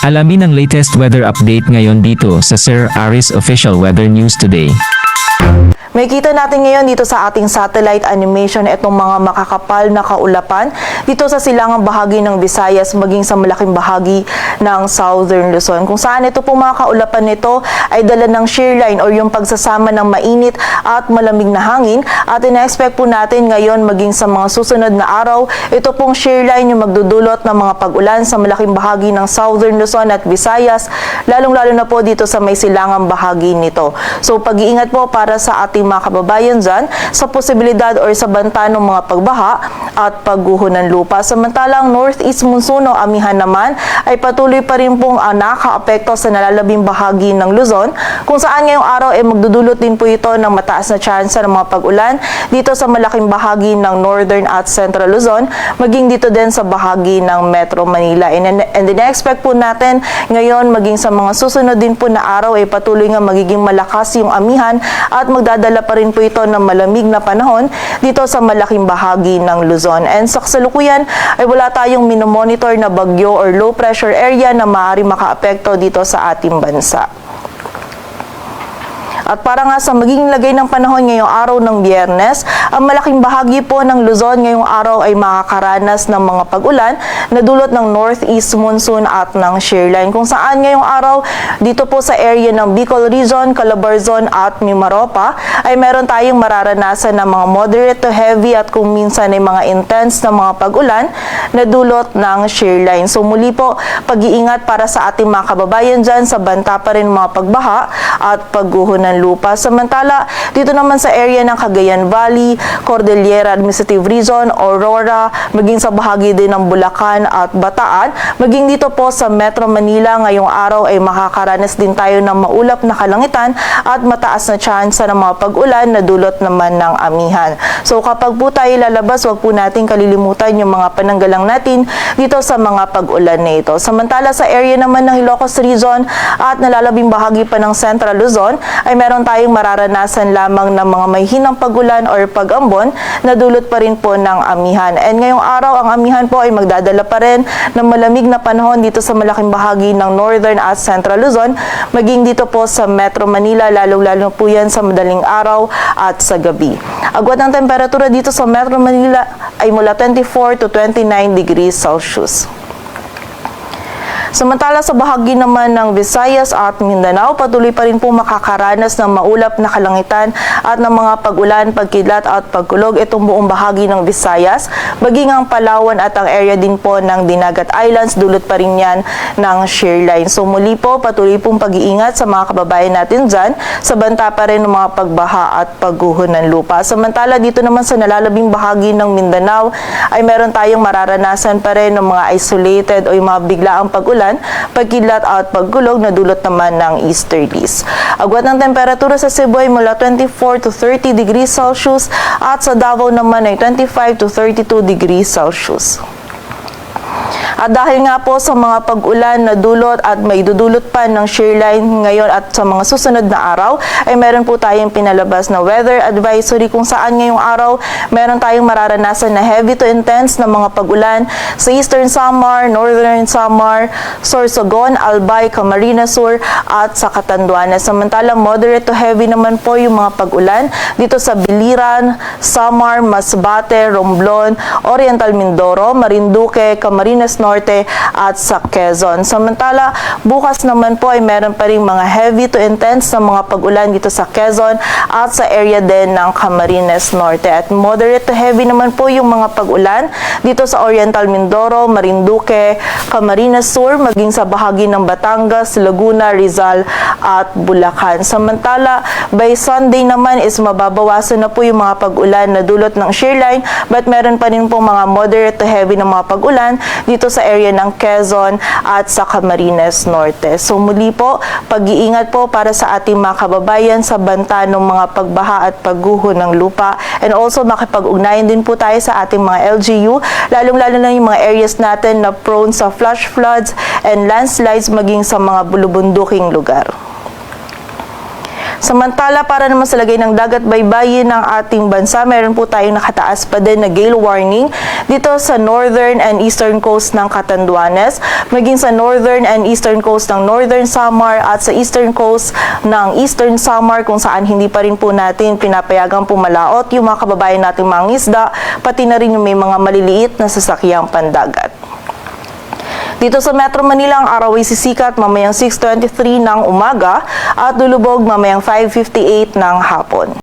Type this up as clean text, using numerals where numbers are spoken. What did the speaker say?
Alamin ang latest weather update ngayon dito sa Sir Aris Official Weather News Today. May kita natin ngayon dito sa ating satellite animation itong mga makakapal na kaulapan dito sa silangang bahagi ng Visayas maging sa malaking bahagi ng Southern Luzon. Kung saan ito po mga kaulapan nito ay dala ng shear line o yung pagsasama ng mainit at malamig na hangin at ina-expect po natin ngayon maging sa mga susunod na araw ito pong shear line yung magdudulot ng mga pag-ulan sa malaking bahagi ng Southern Luzon at Visayas lalong-lalo na po dito sa may silangang bahagi nito. So pag-iingat po para sa ating mga kababayan dyan sa posibilidad o sa banta ng mga pagbaha at pagguho ng lupa. Samantalang northeast monsoon o amihan naman ay patuloy pa rin pong nakaapekto sa nalalabing bahagi ng Luzon kung saan ngayong araw ay magdudulot din po ito ng mataas na tsansa ng mga pag-ulan dito sa malaking bahagi ng Northern at Central Luzon maging dito din sa bahagi ng Metro Manila. And in-expect po natin ngayon maging sa mga susunod din po na araw ay patuloy nga magiging malakas yung amihan at magdadala pa rin po ito ng malamig na panahon dito sa malaking bahagi ng Luzon. And sa kasalukuyan ay wala tayong minomonitor na bagyo or low pressure area na maaari makaapekto dito sa ating bansa. At para nga sa magiging lagay ng panahon ngayong araw ng Biyernes, ang malaking bahagi po ng Luzon ngayong araw ay makakaranas ng mga pag-ulan na dulot ng northeast monsoon at ng shear line. Kung saan ngayong araw dito po sa area ng Bicol Region, Calabarzon at Mimaropa ay meron tayong mararanasan ng mga moderate to heavy at kung minsan ay mga intense na mga pag-ulan na dulot ng shear line. So muli po, pag-iingat para sa ating mga kababayan dyan sa banta pa rin mga pagbaha at pagguho ng lupa. Samantala, dito naman sa area ng Cagayan Valley, Cordillera Administrative Region, Aurora, maging sa bahagi din ng Bulacan at Bataan, maging dito po sa Metro Manila ngayong araw ay makakaranas din tayo ng maulap na kalangitan at mataas na tsansa ng mga pag-ulan na dulot naman ng amihan. So kapag po tayo lalabas, wag po natin kalilimutan yung mga pananggalang natin dito sa mga pag-ulan na ito. Samantala sa area naman ng Ilocos Region at nalalabing bahagi pa ng Central Luzon ay meron tayong mararanasan lamang ng mga may hinang pag-ulan or pag-ambon na dulot pa rin po ng amihan. And ngayong araw, ang amihan po ay magdadala pa rin ng malamig na panahon dito sa malaking bahagi ng Northern at Central Luzon, maging dito po sa Metro Manila, lalong-lalo po yan sa madaling araw at sa gabi. Agwat ng temperatura dito sa Metro Manila ay mula 24 to 29 degrees Celsius. Samantala sa bahagi naman ng Visayas at Mindanao, patuloy pa rin po makakaranas ng maulap na kalangitan at ng mga pag-ulan, pagkidlat at pagkulog itong buong bahagi ng Visayas, maging ang Palawan at ang area din po ng Dinagat Islands, dulot pa rin yan ng shear line. So muli po, patuloy pong pag-iingat sa mga kababayan natin dyan sa banta pa rin ng mga pagbaha at pagguho ng lupa. Samantala dito naman sa nalalabing bahagi ng Mindanao ay meron tayong mararanasan pa rin ng mga isolated o yung mga biglaang pag-ulan, pagkidlat at pagkulog na dulot naman ng easterlies. Agwat ng temperatura sa Cebu ay mula 24 to 30 degrees Celsius at sa Davao naman ay 25 to 32 degrees Celsius. At dahil nga po sa mga pag-ulan na dulot at may dudulot pa ng shear line ngayon at sa mga susunod na araw, ay meron po tayong pinalabas na weather advisory kung saan ngayong araw meron tayong mararanasan na heavy to intense na mga pag-ulan sa Eastern Samar, Northern Samar, Sorsogon, Albay, Camarines Sur at sa Catanduanes. Samantalang moderate to heavy naman po yung mga pag-ulan dito sa Biliran, Samar, Masbate, Romblon, Oriental Mindoro, Marinduque, Camarines Norte at sa Quezon. Samantala, bukas naman po ay meron pa ring mga heavy to intense na mga pag-ulan dito sa Quezon at sa area din ng Camarines Norte. At moderate to heavy naman po yung mga pag-ulan dito sa Oriental Mindoro, Marinduque, Camarines Sur, maging sa bahagi ng Batangas, Laguna, Rizal at Bulacan. Samantala, by Sunday naman is mababawasan na po yung mga pag-ulan na dulot ng shear line, but meron pa rin po mga moderate to heavy na mga pag-ulan dito sa area ng Quezon at sa Camarines Norte. So muli po, pag-iingat po para sa ating mga kababayan sa banta ng mga pagbaha at pagguho ng lupa, and also makipag-ugnayan din po tayo sa ating mga LGU, lalong-lalo na yung mga areas natin na prone sa flash floods and landslides maging sa mga bulubunduking lugar. Samantala, para naman sa lagay ng dagat baybayin ng ating bansa, meron po tayong nakataas pa din na gale warning dito sa northern and eastern coast ng Catanduanes, maging sa northern and eastern coast ng Northern Samar at sa eastern coast ng Eastern Samar, kung saan hindi pa rin po natin pinapayagang pumalaot yung mga kababayan nating mangisda, pati na rin yung may mga maliliit na sasakyang pandagat. Dito sa Metro Manila, ang araw ay sisikat mamayang 6:23 ng umaga at lulubog mamayang 5:58 ng hapon.